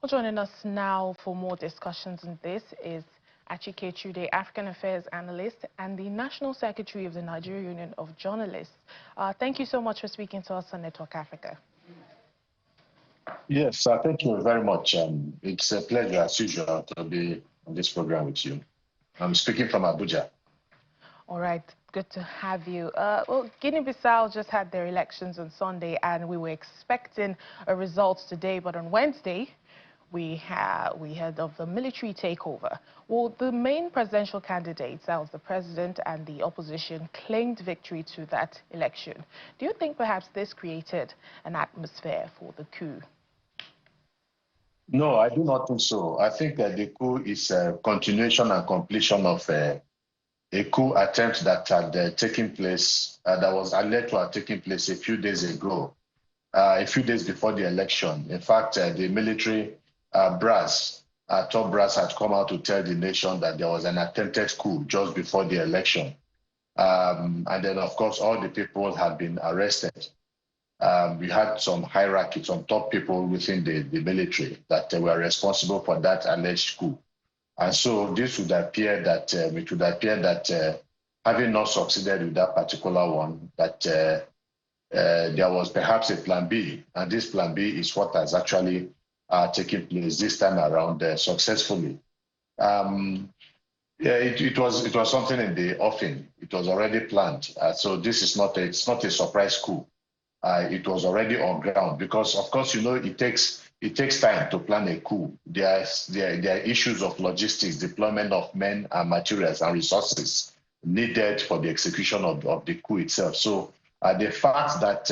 Joining us now for more discussions on this is PoliticsToday African Affairs Analyst and the National Secretary of the Nigeria Union of Journalists. Thank you so much for speaking to us on Network Africa. Yes, thank you very much. It's a pleasure, as usual, to be on this program with you. I'm speaking from Abuja. All right, good to have you. Well, Guinea-Bissau just had their elections on Sunday, and we were expecting a result today, but on Wednesday, we heard of the military takeover. Well, the main presidential candidates, that was the president and the opposition, claimed victory to that election. Do you think perhaps this created an atmosphere for the coup? No, I do not think so. I think that the coup is a continuation and completion of a coup attempt that had taken place, that was alleged to have taken place a few days ago, a few days before the election. In fact, the military top brass had come out to tell the nation that there was an attempted coup just before the election. And then, of course, all the people had been arrested. We had some hierarchy, some top people within the military that were responsible for that alleged coup. And so this would appear that having not succeeded with that particular one, that there was perhaps a plan B, and this plan B is what has actually taken place this time around successfully. Yeah, it was something in the offing. It was already planned. So this is not a surprise coup. It was already on ground because, of course, you know, it takes time to plan a coup. There are issues of logistics, deployment of men and materials and resources needed for the execution of the coup itself. So the fact that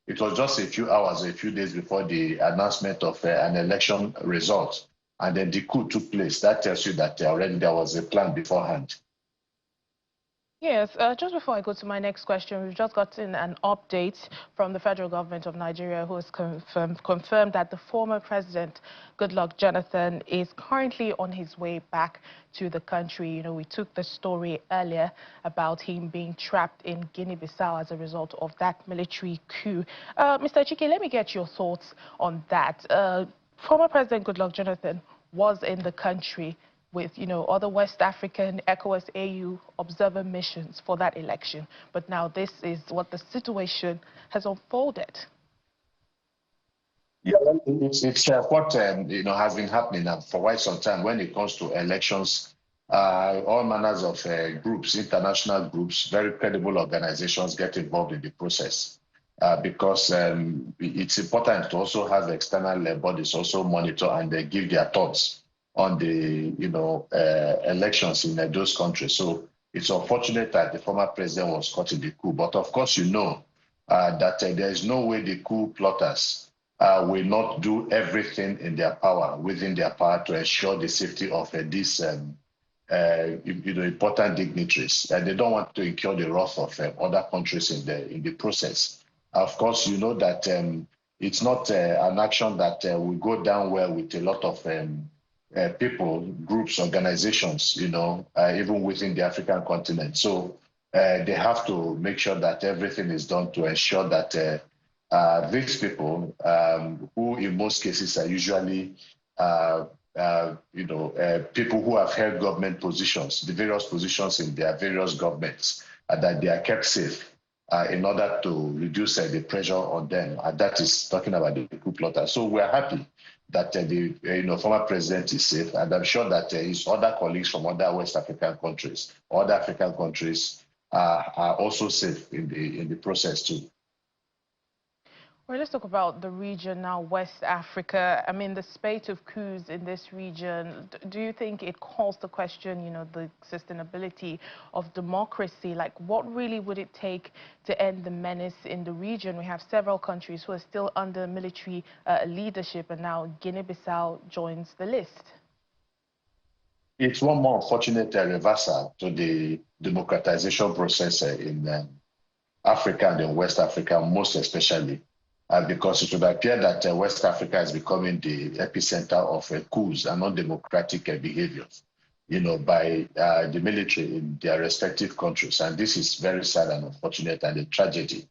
it was just a few hours, a few days before the announcement of an election result, and then the coup took place, that tells you that already there was a plan beforehand. Yes, just before I go to my next question, we've just gotten an update from the federal government of Nigeria, who has confirmed that the former president, Goodluck Jonathan, is currently on his way back to the country. You know, we took the story earlier about him being trapped in Guinea-Bissau as a result of that military coup. Mr. Chike, let me get your thoughts on that. Former President Goodluck Jonathan was in the country with, you know, other West African, ECOWAS, AU observer missions for that election. But now this is what the situation has unfolded. Yeah, it's what you know, has been happening now for quite some time when it comes to elections. All manners of groups, international groups, very credible organizations get involved in the process because it's important to also have external bodies also monitor and give their thoughts on the elections in those countries. So it's unfortunate that the former president was caught in the coup. But of course, you know that there is no way the coup plotters will not do everything in their power, within their power, to ensure the safety of these important dignitaries. They don't want to incur the wrath of other countries in the process. Of course, you know that it's not an action that will go down well with a lot of people, groups, organizations, you know, even within the African continent. So they have to make sure that everything is done to ensure that these people, who in most cases are usually, people who have held government positions, the various positions in their various governments, that they are kept safe in order to reduce the pressure on them. And that is talking about the coup plotter. So we are happy that the former president is safe, and I'm sure that his other colleagues from other West African countries, other African countries, are also safe in the process too. Well, let's talk about the region now, West Africa. I mean, the spate of coups in this region, do you think it calls the question, you know, the sustainability of democracy? Like, what really would it take to end the menace in the region? We have several countries who are still under military leadership, and now Guinea-Bissau joins the list. It's one more unfortunate reversal to the democratization process in Africa and in West Africa, most especially. Because it would appear that West Africa is becoming the epicenter of coups and undemocratic behaviors, you know, by the military in their respective countries. And this is very sad and unfortunate and a tragedy.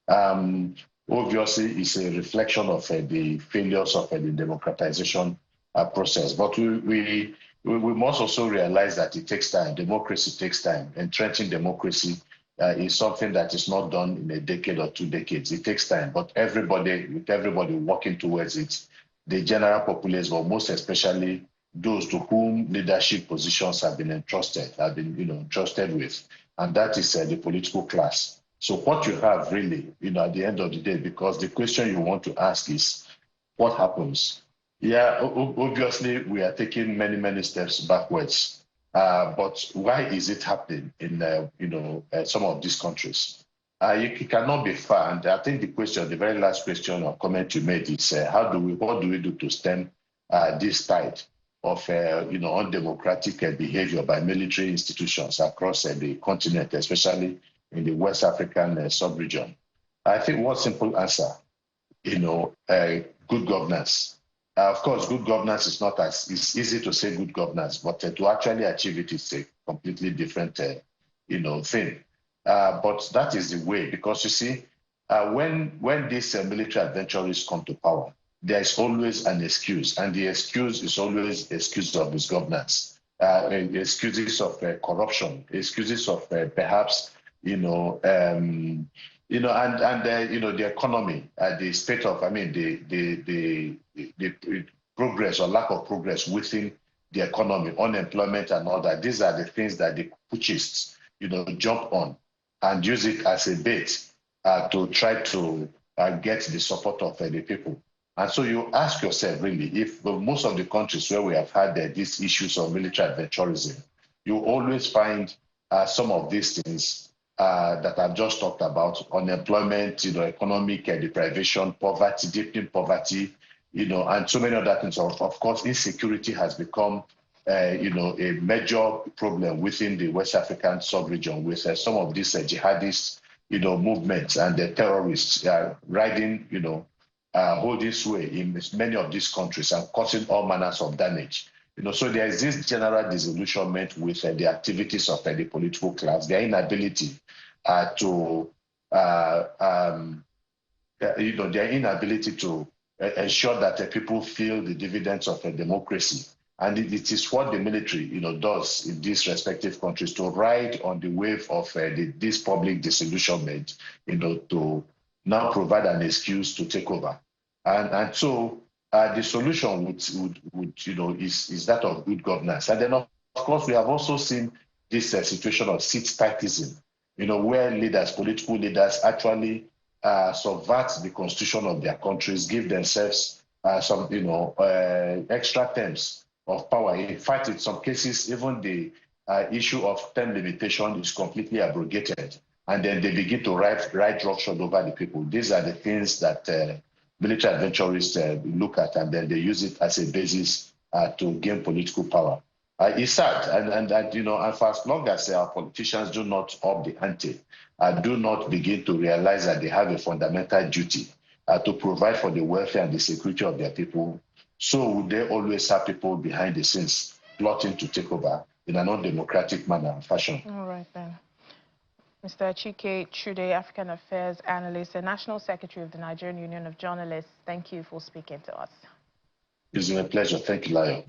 Obviously, it's a reflection of the failures of the democratization process. But we must also realize that it takes time. Democracy takes time. Entrenching democracy is something that is not done in a decade or 2 decades. It takes time, but with everybody working towards it, the general populace, but most especially those to whom leadership positions have been entrusted with, and that is the political class. So what you have really, at the end of the day, because the question you want to ask is, what happens? Yeah, obviously we are taking many steps backwards, but why is it happening in some of these countries? You cannot be far, and I think the very last question or comment you made is what do we do to stem this tide of undemocratic behavior by military institutions across the continent, especially in the West African sub-region? I think one simple answer, good governance. Of course, good governance is not as it's easy to say good governance, but to actually achieve it is a completely different, thing. But that is the way, because you see, when these military adventurers come to power, there is always an excuse, and the excuse is always excuse of misgovernance, excuses of corruption, excuses of perhaps, and the economy, the state of, the progress or lack of progress within the economy, unemployment and all that. These are the things that the putschists, jump on and use it as a bait to try to get the support of the people. And so you ask yourself, really, if most of the countries where we have had these issues of military adventurism, you always find some of these things that I've just talked about: unemployment, economic deprivation, poverty, deepening poverty, and so many other things. Of course, insecurity has become, a major problem within the West African sub-region, with some of these jihadist, movements and the terrorists riding, holding sway in many of these countries and causing all manners of damage. So there is this general disillusionment with the activities of the political class, their inability their inability to ensure that people feel the dividends of a democracy. And it is what the military, does in these respective countries to ride on the wave of this public disillusionment, to now provide an excuse to take over. And so the solution would is that of good governance. And then of course we have also seen this situation of seat-titism, where political leaders actually subvert the constitution of their countries, give themselves some extra terms of power. In fact, in some cases, even the issue of term limitation is completely abrogated, and then they begin to ride roughshod over the people. These are the things that military adventurers look at, and then they use it as a basis to gain political power. It's sad, and for as long as our politicians do not up the ante, do not begin to realize that they have a fundamental duty to provide for the welfare and the security of their people, so would they always have people behind the scenes plotting to take over in an undemocratic manner and fashion. All right, then. Mr. PoliticsToday, African Affairs Analyst and National Secretary of the Nigerian Union of Journalists, thank you for speaking to us. It's been a pleasure. Thank you, Layo.